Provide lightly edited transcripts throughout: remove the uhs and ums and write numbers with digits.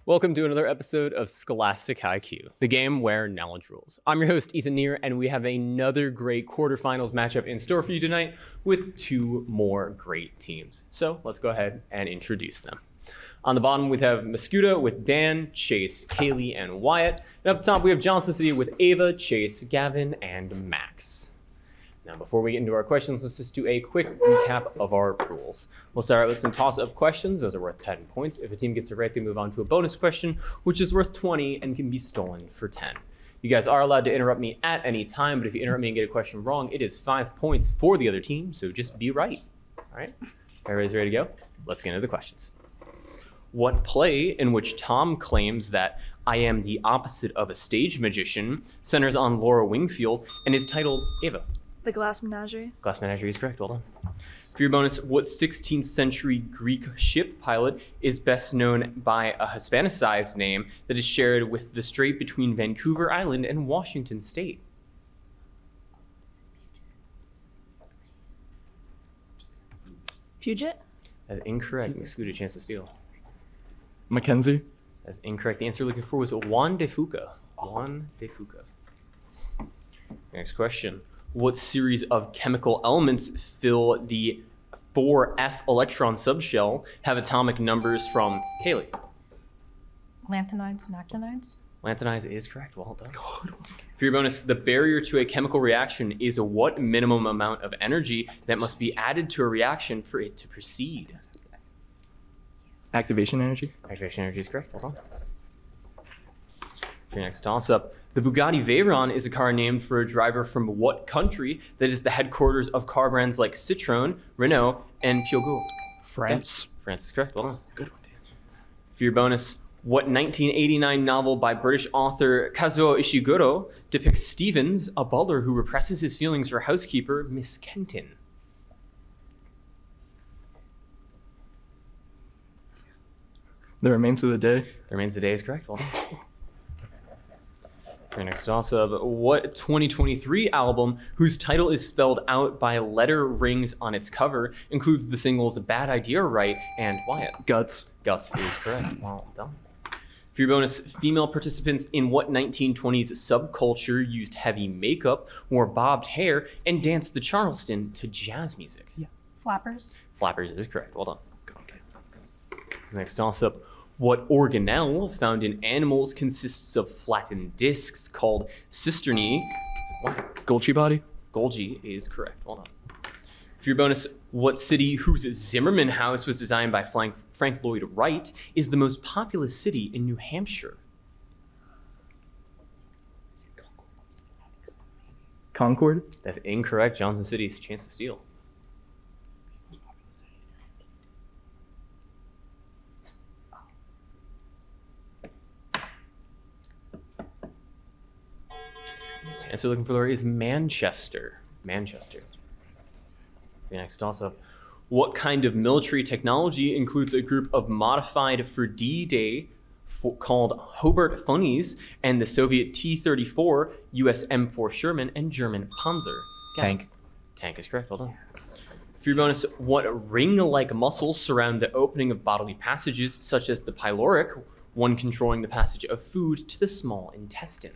Welcome to another episode of Scholastic IQ, the game where knowledge rules. I'm your host, Ethan Neer, and we have another great quarterfinals matchup in store for you tonight with two more great teams. So let's go ahead and introduce them. On the bottom, we have Mascoutah with Dan, Chase, Kaylee, and Wyatt. And up top, we have Johnston City with Ava, Chase, Gavin, and Max. Now, before we get into our questions, let's just do a quick recap of our rules. We'll start out with some toss-up questions. Those are worth 10 points. If a team gets it right, they move on to a bonus question, which is worth 20 and can be stolen for 10. You guys are allowed to interrupt me at any time, but if you interrupt me and get a question wrong, it is 5 points for the other team, so just be right. All right? Everybody's ready to go? Let's get into the questions. What play in which Tom claims that I am the opposite of a stage magician centers on Laura Wingfield and is titled Ava? The Glass Menagerie. Glass Menagerie is correct. Well done. For your bonus, what 16th century Greek ship pilot is best known by a Hispanicized name that is shared with the strait between Vancouver Island and Washington State? Puget? That's incorrect. Mascoutah, chance to steal. Mackenzie? That's incorrect. The answer you're looking for was Juan de Fuca. Juan de Fuca. Next question. What series of chemical elements fill the 4F electron subshell have atomic numbers from Kaylee? Lanthanides and actinides. Lanthanides is correct. Well done. For your bonus, the barrier to a chemical reaction is what minimum amount of energy that must be added to a reaction for it to proceed? Activation energy? Activation energy is correct. Well done. For your next toss-up, the Bugatti Veyron is a car named for a driver from what country that is the headquarters of car brands like Citroën, Renault, and Peugeot? France. Yeah, France is correct. Well done. Good one, Dan. For your bonus, what 1989 novel by British author Kazuo Ishiguro depicts Stevens, a butler who represses his feelings for housekeeper Miss Kenton? The Remains of the Day. The Remains of the Day is correct. Well done. Your next toss-up, what 2023 album, whose title is spelled out by letter rings on its cover, includes the singles Bad Idea Right and Wyatt? Guts. Guts is correct. Well done. For your bonus, female participants in what 1920s subculture used heavy makeup, wore bobbed hair, and danced the Charleston to jazz music? Yeah. Flappers. Flappers is correct. Well done. Next toss-up. What organelle found in animals consists of flattened discs called cisternae? Golgi body. Golgi is correct. Well done. For your bonus, what city whose Zimmerman House was designed by Frank Lloyd Wright is the most populous city in New Hampshire? Concord. That's incorrect. Johnston City's chance to steal. And so looking for Laura is Manchester. Manchester. The next toss-up. What kind of military technology includes a group of modified for D-Day called Hobart Funnies and the Soviet T-34, US M4 Sherman, and German Panzer? Tank. Tank is correct. Well done. For your bonus, what ring-like muscles surround the opening of bodily passages, such as the pyloric, one controlling the passage of food to the small intestine?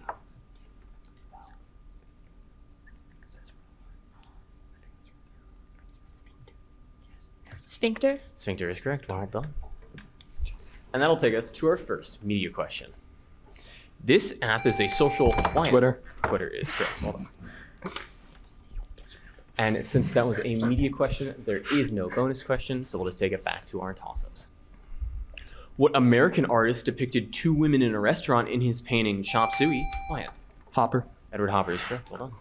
Sphincter. Sphincter is correct. Well done. And that'll take us to our first media question. This app is a social... Twitter. Twitter is correct. Well done. And since that was a media question, there is no bonus question, so we'll just take it back to our toss-ups. What American artist depicted two women in a restaurant in his painting Chop Suey? Wyatt. Hopper. Edward Hopper is correct. Well done.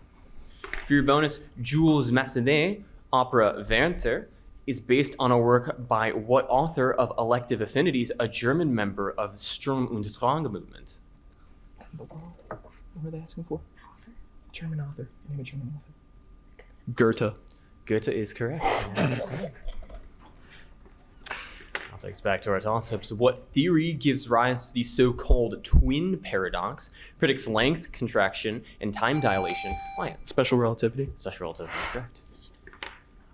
For your bonus, Jules Massenet opera Werther is based on a work by what author of Elective Affinities, a German member of the Sturm und Drang movement? What were they asking for? Author. German author. Name a German author. Goethe. Goethe is correct. I'll take us back to our toss-ups. What theory gives rise to the so-called twin paradox, predicts length, contraction, and time dilation? Wyatt. Special relativity. Special relativity is correct.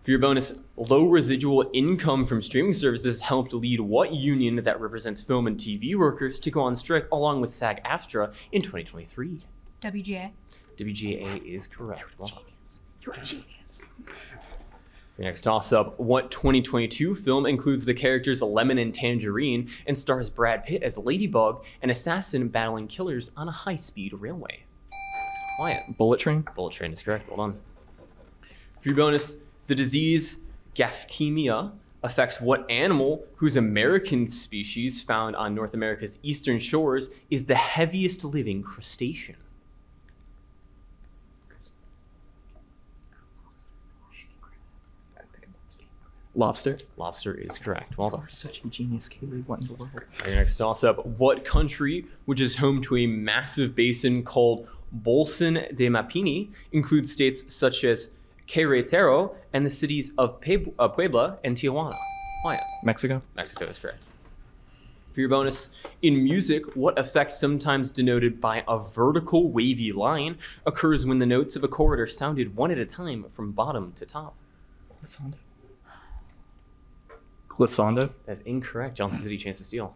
For your bonus, low residual income from streaming services helped lead what union that represents film and TV workers to go on strike along with SAG-AFTRA in 2023? WGA. WGA is correct. Well done. You're a genius. Your next toss-up, what 2022 film includes the characters Lemon and Tangerine and stars Brad Pitt as Ladybug, an assassin battling killers on a high-speed railway? Wyatt. Bullet Train. Bullet Train is correct. Well done. For your bonus, the disease Gaphkemia affects what animal whose American species found on North America's eastern shores is the heaviest living crustacean? Lobster. Lobster is correct. Well done. You're such a genius, Kaylee. What in the world? Your next toss-up, what country, which is home to a massive basin called Bolson de Mapini, includes states such as Querétaro and the cities of Puebla and Tijuana? Wyatt. Mexico. Mexico is correct. For your bonus, in music, what effect, sometimes denoted by a vertical wavy line, occurs when the notes of a chord are sounded one at a time from bottom to top? Glissando. Glissando. That's incorrect. Johnston City, chance to steal.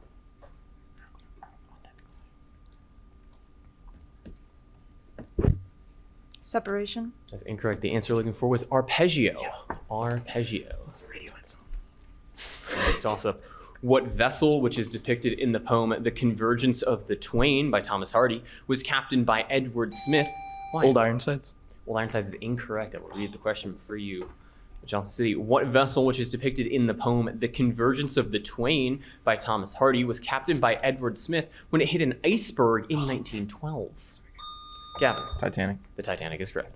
Separation. That's incorrect. The answer you're looking for was arpeggio. Arpeggio. It's a Radiohead song. Next toss-up. What vessel, which is depicted in the poem The Convergence of the Twain by Thomas Hardy, was captained by Edward Smith? Wyatt. Old Ironsides. Old Ironsides is incorrect. I will read the question for you. Johnston City. What vessel, which is depicted in the poem The Convergence of the Twain by Thomas Hardy, was captained by Edward Smith when it hit an iceberg in 1912? Gavin. Titanic. The Titanic is correct.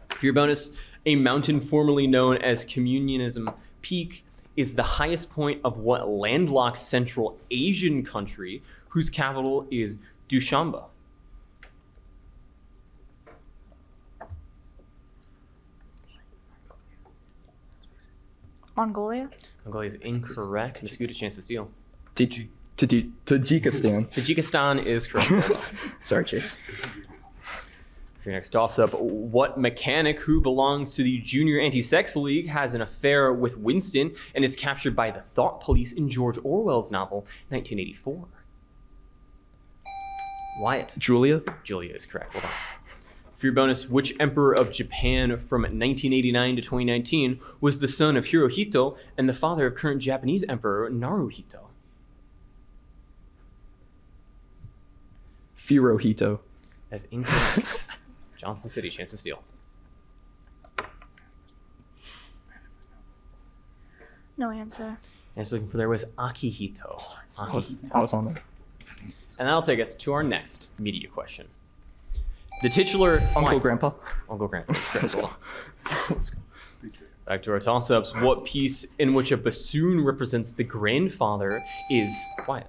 For your bonus, a mountain formerly known as Communism Peak is the highest point of what landlocked Central Asian country whose capital is Dushanbe? Mongolia. Mongolia is incorrect. Mascoutah, chance to steal. Tajikistan. Tajikistan is correct. Sorry, Chase. For your next toss-up, what mechanic who belongs to the Junior Anti-Sex League has an affair with Winston and is captured by the thought police in George Orwell's novel 1984? Wyatt. Julia. Julia is correct. Well done. For your bonus, which emperor of Japan from 1989 to 2019 was the son of Hirohito and the father of current Japanese emperor Naruhito? Firohito. That's incorrect. Johnston City, chance to steal. No answer. And looking for there was Akihito. I was on there. And that'll take us to our next media question. The titular Uncle Grandpa. Uncle Grandpa. Back to our toss-ups. What piece in which a bassoon represents the grandfather is Wyatt?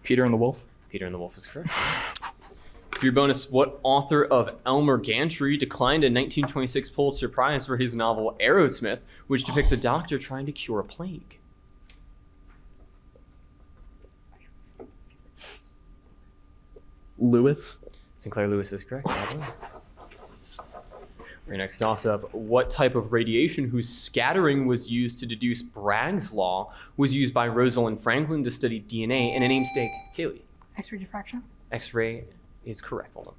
Peter and the Wolf. Peter and the Wolf is correct. For your bonus, what author of Elmer Gantry declined a 1926 Pulitzer Prize for his novel Aerosmith, which depicts a doctor trying to cure a plague? Lewis. Sinclair Lewis is correct. Your next toss-up, what type of radiation whose scattering was used to deduce Bragg's law was used by Rosalind Franklin to study DNA in a namesake? Kaylee. X-ray diffraction. X-ray is correct. Hold on.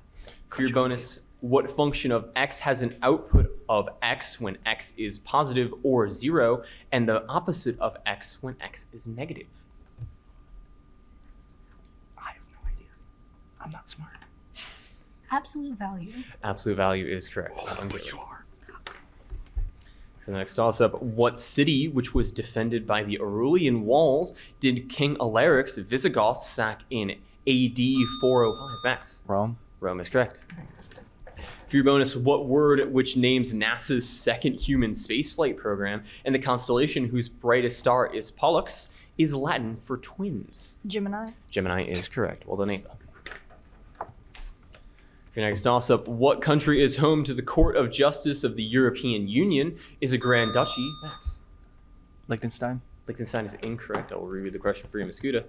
For your bonus, what function of x has an output of x when x is positive or 0, and the opposite of x when x is negative? I have no idea. I'm not smart. Absolute value. Absolute value is correct. But you are. For the next toss-up, what city, which was defended by the Aurelian walls, did King Alaric's Visigoths sack in AD 405? Max. Rome. Rome is correct. For your bonus, what word which names NASA's second human spaceflight program and the constellation whose brightest star is Pollux is Latin for twins? Gemini. Gemini is correct. Well done, Ava. For your next toss-up, what country is home to the Court of Justice of the European Union is a Grand Duchy? Max. Liechtenstein. Liechtenstein is incorrect. I will reread the question for you, Mascoutah.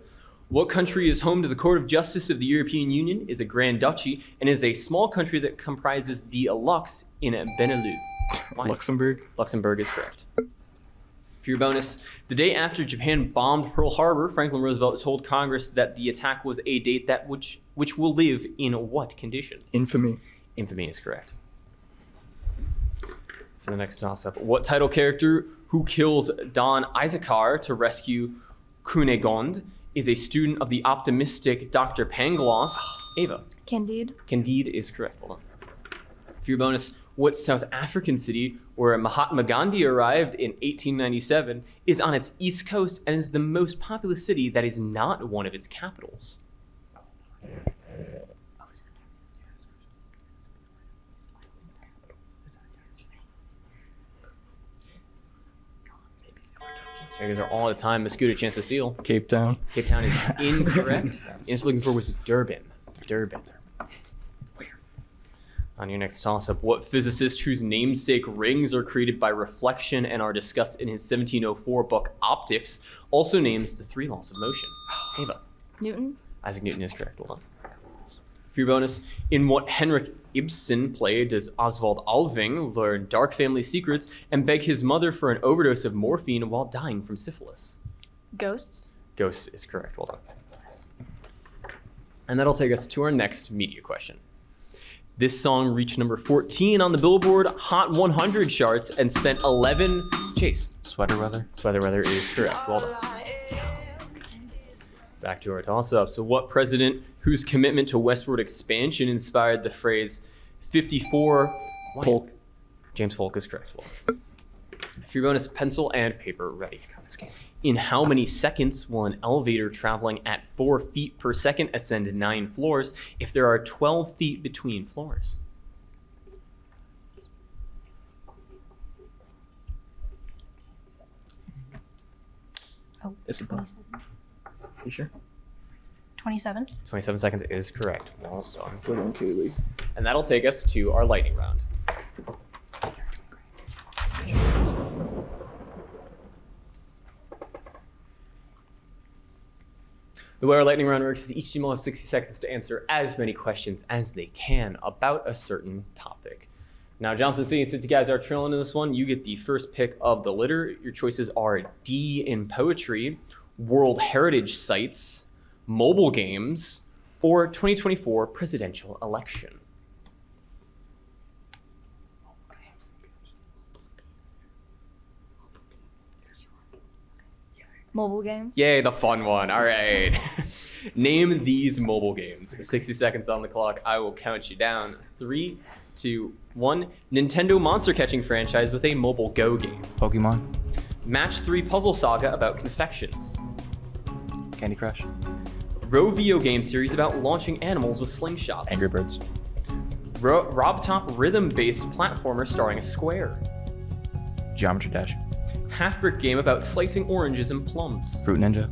What country is home to the Court of Justice of the European Union is a Grand Duchy and is a small country that comprises the Lux in Benelux? Why? Luxembourg. Luxembourg is correct. For your bonus, the day after Japan bombed Pearl Harbor, Franklin Roosevelt told Congress that the attack was a date that which will live in what condition? Infamy. Infamy is correct. For the next toss-up, what title character who kills Don Issachar to rescue Cunegonde is a student of the optimistic Dr. Pangloss? Ava. Candide. Candide is correct. Hold on. For your bonus, what South African city where Mahatma Gandhi arrived in 1897 is on its east coast and is the most populous city that is not one of its capitals? So you guys are all out of time. Mascoutah, chance to steal. Cape Town. Cape Town is incorrect. The answer looking for was Durban. Durban. On your next toss-up, what physicist whose namesake rings are created by reflection and are discussed in his 1704 book Optics also names the three laws of motion? Ava. Newton. Isaac Newton is correct. Hold on. For your bonus, in what Henrik Ibsen play does Oswald Alving learn dark family secrets and beg his mother for an overdose of morphine while dying from syphilis? Ghosts. Ghosts is correct. Well done. And that'll take us to our next media question. This song reached number 14 on the Billboard Hot 100 charts and spent 11... Chase. Sweater weather. Sweater weather is correct. Well done. Back to our toss-up. So what president whose commitment to westward expansion inspired the phrase 54... Polk. James Polk is correct. Well, for your bonus, pencil and paper ready. In how many seconds will an elevator traveling at 4 feet per second ascend 9 floors if there are 12 feet between floors? Oh, Is it 27. You sure? 27. 27 seconds is correct. Well done. Put on Kaylee. And that'll take us to our lightning round. The way our lightning round works is each team will have 60 seconds to answer as many questions as they can about a certain topic. Now, Johnston City, since you guys are trailing in this one, you get the first pick of the litter. Your choices are D in poetry, World Heritage Sites, mobile games, or 2024 presidential election. Mobile games. Yay, the fun one. All right. Name these mobile games. 60 seconds on the clock. I will count you down. 3, 2, 1. Nintendo monster catching franchise with a mobile Go game. Pokemon. Match 3 puzzle saga about confections. Candy Crush. Rovio game series about launching animals with slingshots. Angry Birds. Rob Top rhythm-based platformer starring a square. Geometry Dash. Half-brick game about slicing oranges and plums. Fruit Ninja.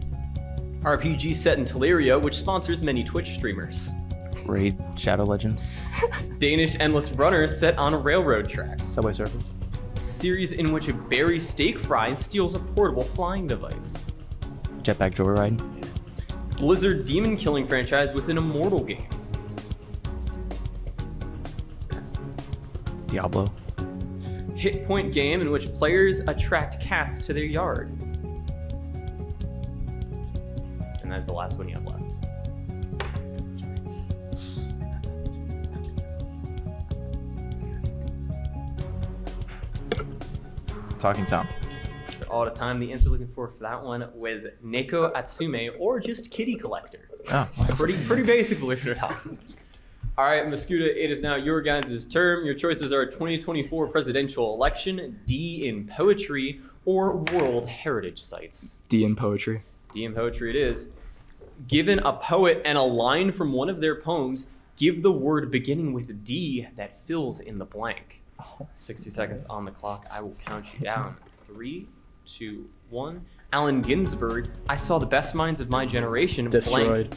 RPG set in Teleria, which sponsors many Twitch streamers. Raid Shadow Legends. Danish endless runner set on railroad tracks. Subway Surfers. Series in which a Barry steak fry steals a portable flying device. Jetpack Joyride. Blizzard demon killing franchise with an immortal game. Diablo. Hit point game in which players attract cats to their yard. And that's the last one you have left. Talking Tom. So all the time, the answer looking for that one was Neko Atsume or just Kitty Collector. Oh, Pretty basic, believe it or not. All right, Mascoutah, it is now your guys' term. Your choices are 2024 presidential election, D in poetry, or World Heritage Sites. D in poetry. D in poetry it is. Given a poet and a line from one of their poems, give the word beginning with D that fills in the blank. 60 seconds on the clock. I will count you down. 3, 2, 1. Allen Ginsberg, I saw the best minds of my generation. Destroyed. Blank.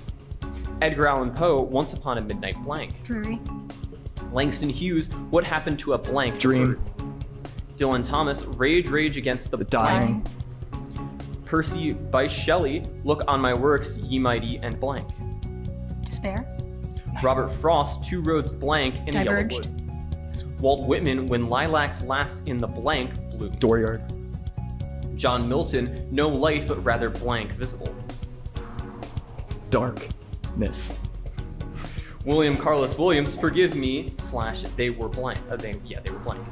Edgar Allan Poe, Once Upon a Midnight Blank. Drury. Langston Hughes, What Happened to a Blank? Dream. Dylan Thomas, Rage Against the Dying. Percy Bysshe Shelley, Look on My Works, Ye Mighty and Blank. Despair. Robert Frost, Two Roads Blank in a Yellow Diverged. Wood. Walt Whitman, when lilacs last in the blank, bloom. Dooryard. John Milton, no light but rather blank visible. Darkness. William Carlos Williams, forgive me, / they were blank. They were blank.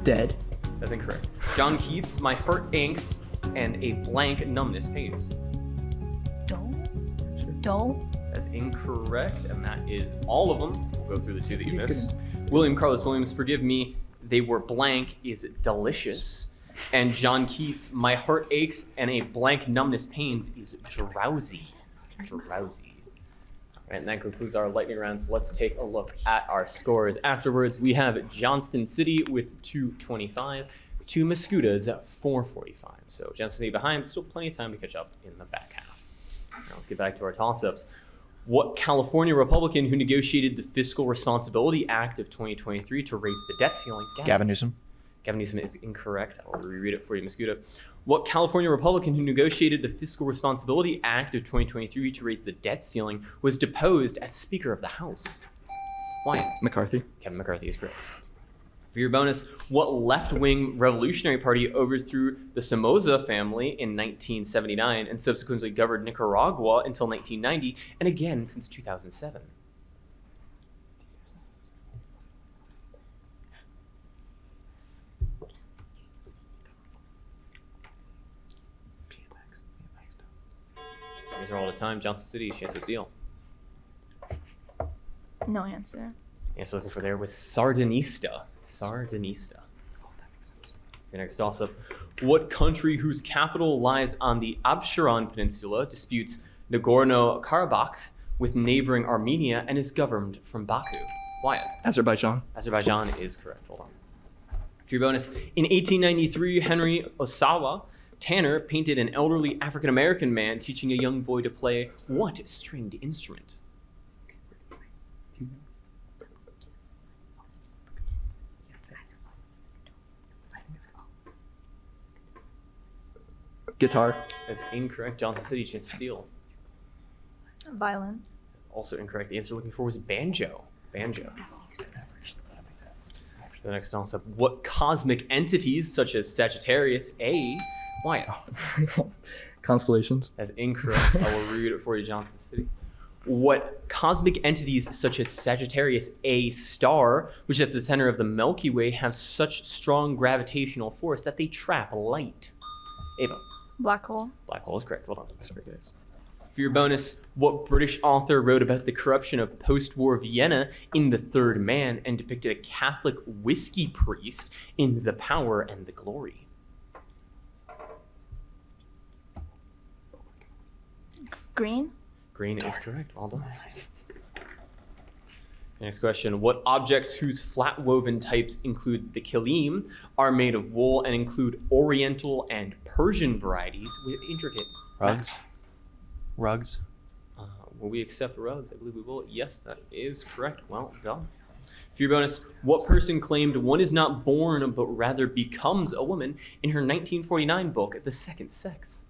Dead. That's incorrect. John Keats, my heart aches and a blank numbness pains. Dull. That's incorrect, and that is all of them. So we'll go through the two that you missed. William Carlos Williams, forgive me, they were blank is delicious. And John Keats, my heart aches and a blank numbness pains is drowsy. Drowsy. All right, and that concludes our lightning round. So let's take a look at our scores. Afterwards, we have Johnston City with 225 to Mascoutah's 445. So Johnston City behind, but still plenty of time to catch up in the back half. Now let's get back to our toss-ups. What California Republican who negotiated the Fiscal Responsibility Act of 2023 to raise the debt ceiling? Gavin Newsom. Gavin Newsom is incorrect. I'll reread it for you, Mascoutah. What California Republican who negotiated the Fiscal Responsibility Act of 2023 to raise the debt ceiling was deposed as Speaker of the House? Wyatt. McCarthy. Kevin McCarthy is correct. For your bonus, what left-wing revolutionary party overthrew the Somoza family in 1979 and subsequently governed Nicaragua until 1990 and again since 2007? So these are all the time. Johnston City, chance to steal. No answer. Answer looking for there was Sardinista. Sardinista. Oh, that makes sense. Your next toss-up. What country whose capital lies on the Absheron Peninsula disputes Nagorno-Karabakh with neighboring Armenia and is governed from Baku? Wyatt. Azerbaijan. Azerbaijan is correct. Hold on. For your bonus, in 1893, Henry Osawa Tanner painted an elderly African-American man teaching a young boy to play what stringed instrument? Guitar. That's incorrect. Johnston City, chance to steal. Violin. Also incorrect. The answer you're looking for was banjo. Banjo. The next toss-up. What cosmic entities, such as Sagittarius A, Wyatt? Constellations. That's incorrect. I will read it for you, Johnston City. What cosmic entities, such as Sagittarius A star, which is at the center of the Milky Way, have such strong gravitational force that they trap light? Ava. Black hole. Black hole is correct. Well done. That's very good. For your bonus, what British author wrote about the corruption of post-war Vienna in The Third Man and depicted a Catholic whiskey priest in The Power and the Glory? Green. Green is correct. Well done. Next question. What objects whose flat woven types include the kilim are made of wool and include Oriental and Persian varieties with intricate Rugs. Rugs. Will we accept rugs? I believe we will. Yes, that is correct. Well done. For your bonus, what person claimed one is not born but rather becomes a woman in her 1949 book, The Second Sex?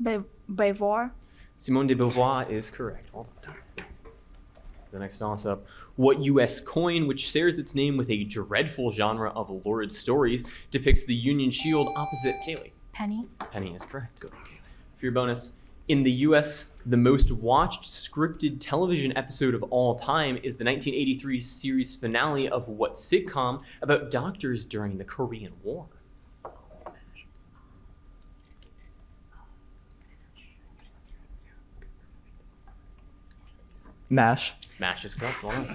Beauvoir. Simone de Beauvoir is correct. Well done. The next toss-up. What U.S. coin, which shares its name with a dreadful genre of lurid stories, depicts the Union Shield opposite Kaylee? Penny. Penny is correct. Good. For your bonus, in the U.S., the most watched scripted television episode of all time is the 1983 series finale of what sitcom about doctors during the Korean War? MASH. MASH is correct. Well done.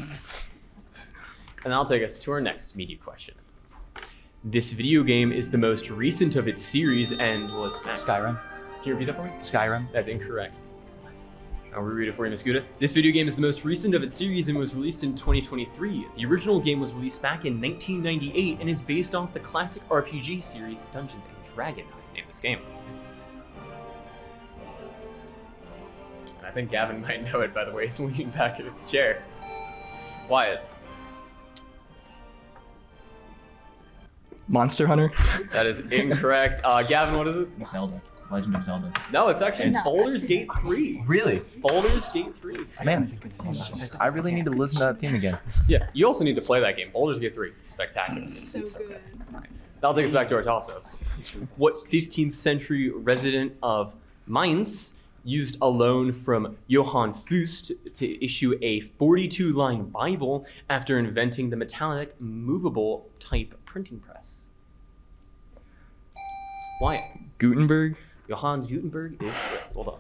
And that'll take us to our next media question. This video game is the most recent of its series and was... Skyrim. Can you repeat that for me? Skyrim. That's incorrect. I'll reread it for you, Mascoutah. This video game is the most recent of its series and was released in 2023. The original game was released back in 1998 and is based off the classic RPG series Dungeons & Dragons. Name this game. And I think Gavin might know it, by the way. He's leaning back in his chair. Wyatt. Monster Hunter. That is incorrect. Gavin, what is it? Zelda. Legend of Zelda. No, it's actually It's- Baldur's Gate 3. Really? Baldur's Gate 3. Man, I really need to listen to that theme again. Yeah, you also need to play that game. Baldur's Gate 3. It's spectacular. So good. That'll take us back to our toss-ups. What 15th century resident of Mainz used a loan from Johann Fust to issue a 42-line Bible after inventing the metallic, movable type printing press? Wyatt. Gutenberg? Johann Gutenberg is correct. Hold on.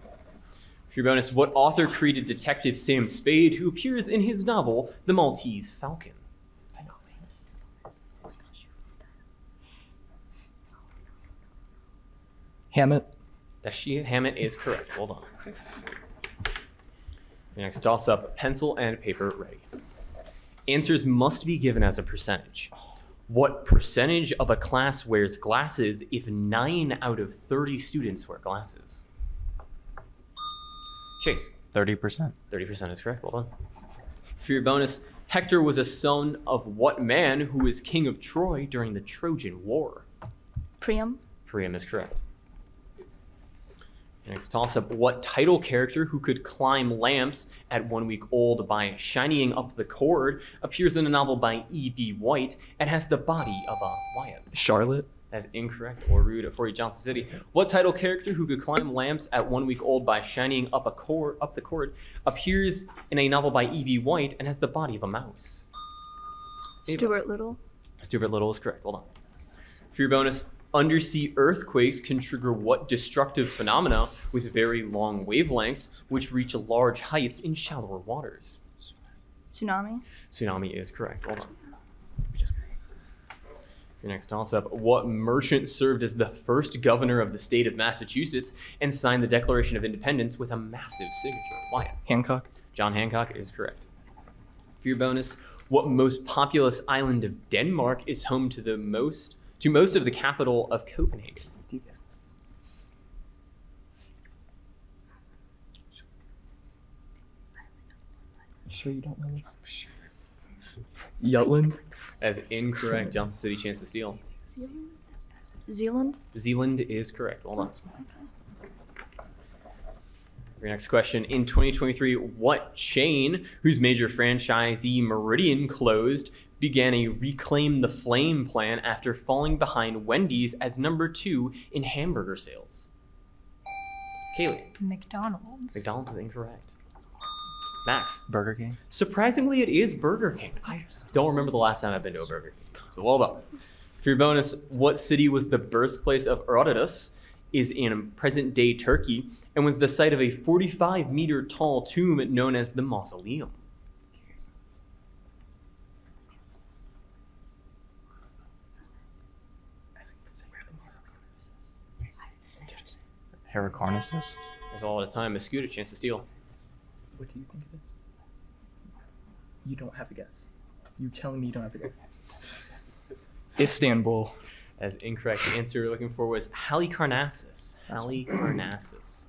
For your bonus, what author created Detective Sam Spade, who appears in his novel, The Maltese Falcon? Hammett? Dashiell Hammett is correct. Hold on. Next, toss up pencil and paper ready. Answers must be given as a percentage. What percentage of a class wears glasses if 9 out of 30 students wear glasses? Chase. 30%. 30% is correct. Well done. For your bonus, Hector was a son of what man who was king of Troy during the Trojan War? Priam. Priam is correct. Next toss up, what title character who could climb lamps at 1 week old by shining up the cord appears in a novel by E.B. White and has the body of a Wyatt? Charlotte? That's incorrect or rude for you, Johnston City. What title character who could climb lamps at 1 week old by shining up the cord appears in a novel by E.B. White and has the body of a mouse? Stuart Little. Stuart Little is correct. Hold on. For your bonus, undersea earthquakes can trigger what destructive phenomena with very long wavelengths, which reach large heights in shallower waters? Tsunami. Tsunami is correct. Hold on. Your next toss-up, what merchant served as the first governor of the state of Massachusetts and signed the Declaration of Independence with a massive signature? Wyatt. Hancock? John Hancock is correct. For your bonus, what most populous island of Denmark is home to most of the capital of Copenhagen? You sure you don't know? Jutland? As incorrect. Johnson City, chance to steal. Zealand. Zealand is correct. Hold on. Your next question. In 2023, what chain, whose major franchisee Meridian closed, began a Reclaim the Flame plan after falling behind Wendy's as number 2 in hamburger sales? Kaylee. McDonald's. McDonald's is incorrect. Max. Burger King. Surprisingly, it is Burger King. I don't remember the last time I've been to a Burger King. So well done. For your bonus, what city was the birthplace of Herodotus, is in present-day Turkey, and was the site of a 45-meter tall tomb known as the Mausoleum? Hyrcanus. There's all at a time. Mascoutah, chance to steal. What do you think it is? You don't have a guess. You're telling me you don't have a guess. Istanbul. As incorrect. The answer you're looking for was Halicarnassus. Halicarnassus.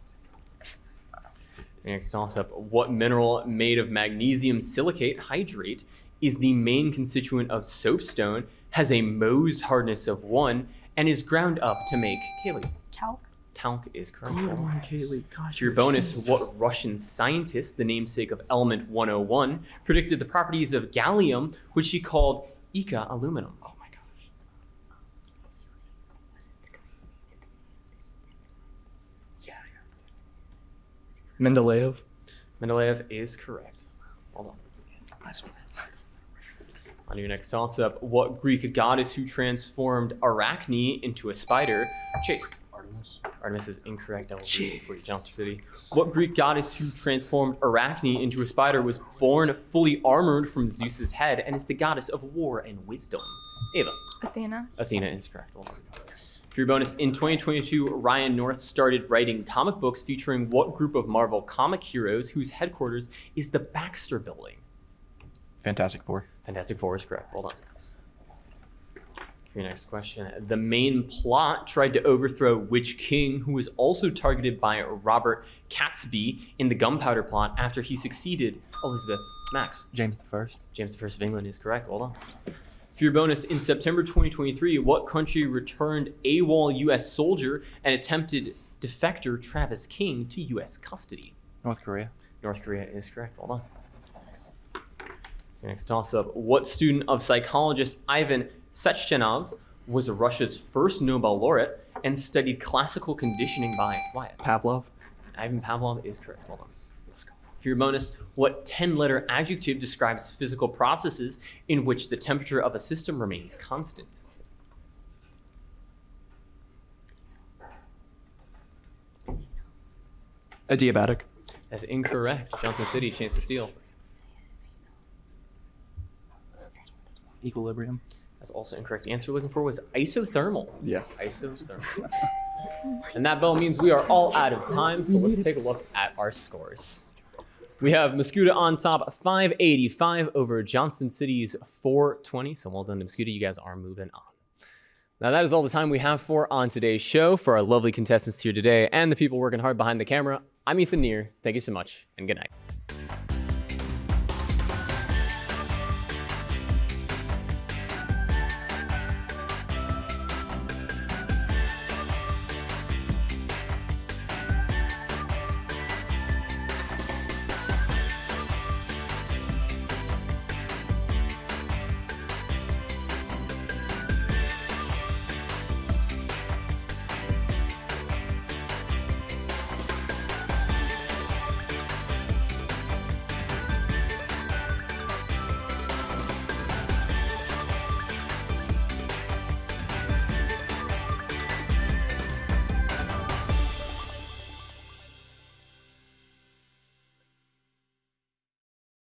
Next toss-up. What mineral made of magnesium silicate hydrate is the main constituent of soapstone, has a Mohs hardness of 1, and is ground up to make Kaylee? Talc. Talc is correct. Good one, Kaylee. Gosh. For your bonus, what Russian scientist, the namesake of element 101, predicted the properties of gallium, which he called Eka aluminum? Oh my gosh. Yeah. Mendeleev. Mendeleev is correct. Hold on. On your next toss-up, what Greek goddess who transformed Arachne into a spider? Chase. Artemis. Artemis is incorrect. That will be for you, Johnston City. What Greek goddess who transformed Arachne into a spider was born fully armored from Zeus's head and is the goddess of war and wisdom? Ava. Athena. Athena is correct. Hold on. For your bonus, in 2022, Ryan North started writing comic books featuring what group of Marvel comic heroes whose headquarters is the Baxter Building? Fantastic Four. Fantastic Four is correct. Hold on. For your next question, the main plot tried to overthrow which king who was also targeted by Robert Catesby in the Gunpowder Plot after he succeeded Elizabeth? Max. James I. James I of England is correct. Hold on. For your bonus, in September 2023, what country returned AWOL U.S. soldier and attempted defector Travis King to U.S. custody? North Korea. North Korea is correct. Well done. Next toss-up. What student of psychologist Ivan Sechenov was Russia's first Nobel laureate and studied classical conditioning by Wyatt? Pavlov. Ivan Pavlov is correct. Well done. Let's go. For your bonus, what 10-letter adjective describes physical processes in which the temperature of a system remains constant? Adiabatic. That's incorrect. Johnston City, chance to steal. Equilibrium. That's also incorrect. The answer we're looking for was isothermal. Yes. Isothermal. And that bell means we are all out of time, so let's take a look at our scores. We have Mascoutah on top, 585 over Johnston City's 420. So well done to Mascoutah. You guys are moving on. Now that is all the time we have for on today's show. For our lovely contestants here today and the people working hard behind the camera, I'm Ethan Neer. Thank you so much, and good night.